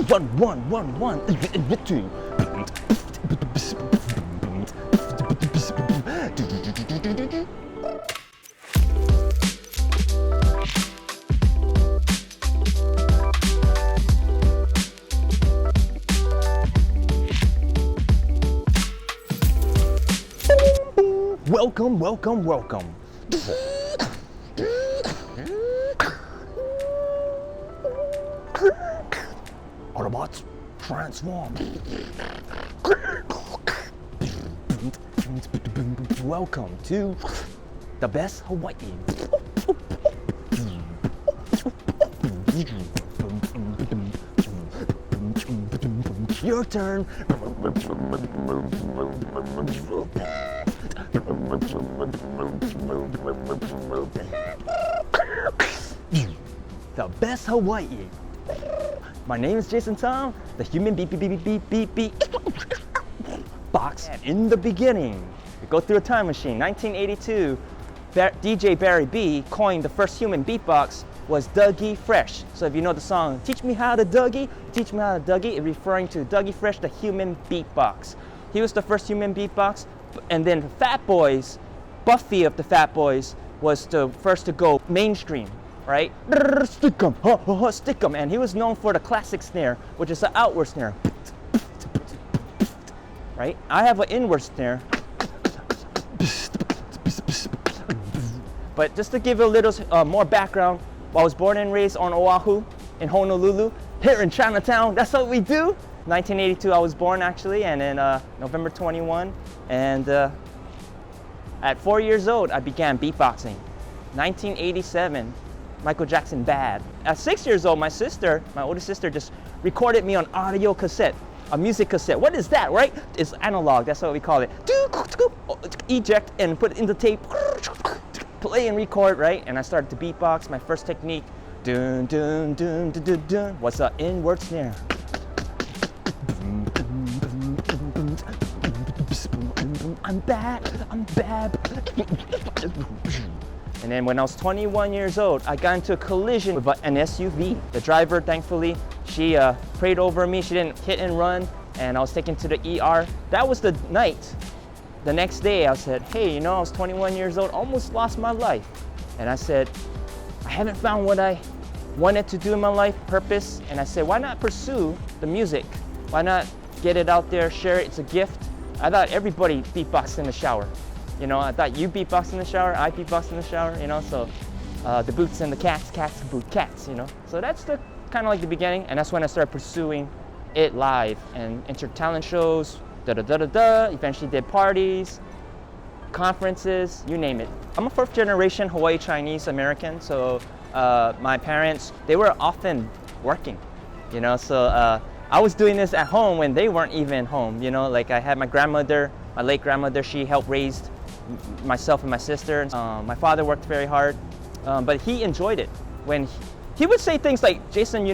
one. Welcome. Autobots, transform. Welcome to the best Hawaii. Your turn. The best Hawaii. My name is Jason Tom, the Human Beatbox. And in the beginning, we go through a time machine. 1982, DJ Barry B coined the first human beatbox was Dougie Fresh. So if you know the song, Teach Me How to Dougie, Teach Me How to Dougie, referring to Dougie Fresh, the human beatbox. He was the first human beatbox, and then Fat Boys, Buffy of the Fat Boys, was the first to go mainstream, right? Stick 'em, stick 'em. And he was known for the classic snare, which is the outward snare, right? I have an inward snare. But just to give you a little more background, I was born and raised on Oahu, in Honolulu, here in Chinatown. That's what we do. 1982, I was born actually, and then November 21. And at 4 years old, I began beatboxing. 1987, Michael Jackson Bad. At 6 years old, my older sister, just recorded me on audio cassette, a music cassette. What is that, right? It's analog, that's what we call it. Eject and put it in the tape. Play and record, right? And I started to beatbox. My first technique, dun dun dun dun dun dun, was an inward snare. I'm bad. And then when I was 21 years old, I got into a collision with an SUV. The driver, thankfully, she prayed over me. She didn't hit and run, and I was taken to the ER. That was the night. The next day, I said, hey, I was 21 years old, almost lost my life. And I said, I haven't found what I wanted to do in my life, purpose. And I said, why not pursue the music? Why not get it out there, share it? It's a gift. I thought everybody beatboxed in the shower. I thought you beatbox in the shower, I beatbox in the shower, so the boots and the cats boot cats, So that's the kind of like the beginning, and that's when I started pursuing it live and entered talent shows, eventually did parties, conferences, you name it. I'm a fourth generation Hawaii Chinese American, so my parents, they were often working, so I was doing this at home when they weren't even home, like I had my grandmother, my late grandmother, she helped raise myself and my sister. My father worked very hard, but he enjoyed it. When he would say things like, Jason,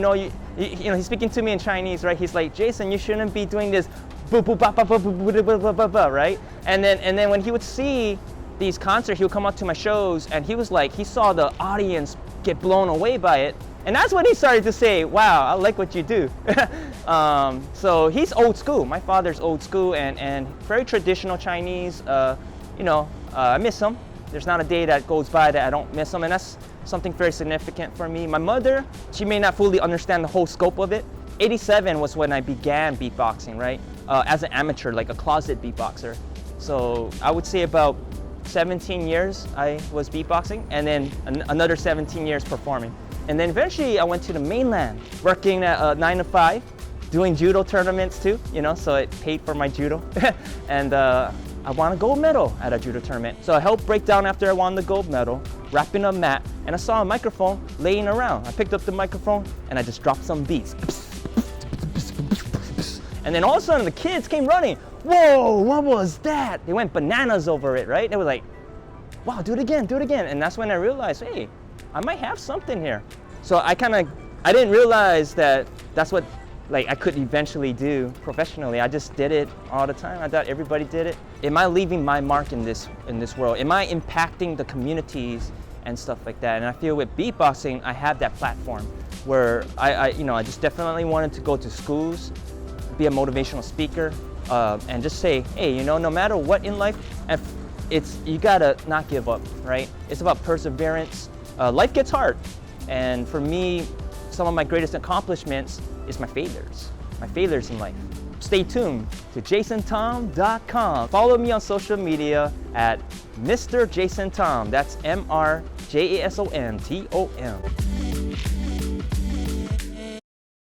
he's speaking to me in Chinese, right? He's like, Jason, you shouldn't be doing this, right? And then when he would see these concerts, he would come up to my shows, and he was like, he saw the audience get blown away by it. And that's when he started to say, wow, I like what you do. So he's old school. My father's old school and very traditional Chinese. I miss him. There's not a day that goes by that I don't miss him, and that's something very significant for me. My mother, she may not fully understand the whole scope of it. 87 was when I began beatboxing, right? As an amateur, like a closet beatboxer. So I would say about 17 years I was beatboxing, and then another 17 years performing. And then eventually I went to the mainland, working at 9 to 5, doing judo tournaments too, so it paid for my judo. And I won a gold medal at a judo tournament. So I helped break down after I won the gold medal, wrapping a mat, and I saw a microphone laying around. I picked up the microphone and I just dropped some beats. And then all of a sudden the kids came running. Whoa, what was that? They went bananas over it, right? They were like, wow, do it again. And that's when I realized, hey, I might have something here. So I didn't realize that that's what I could eventually do professionally. I just did it all the time. I thought everybody did it. Am I leaving my mark in this world? Am I impacting the communities and stuff like that? And I feel with beatboxing, I have that platform. where I just definitely wanted to go to schools, be a motivational speaker, and just say, hey, no matter what in life, you gotta not give up, right? It's about perseverance. Life gets hard, and for me, some of my greatest accomplishments is my failures in life. Stay tuned to jasontom.com. Follow me on social media at Mr. Jason Tom. That's MrJasonTom.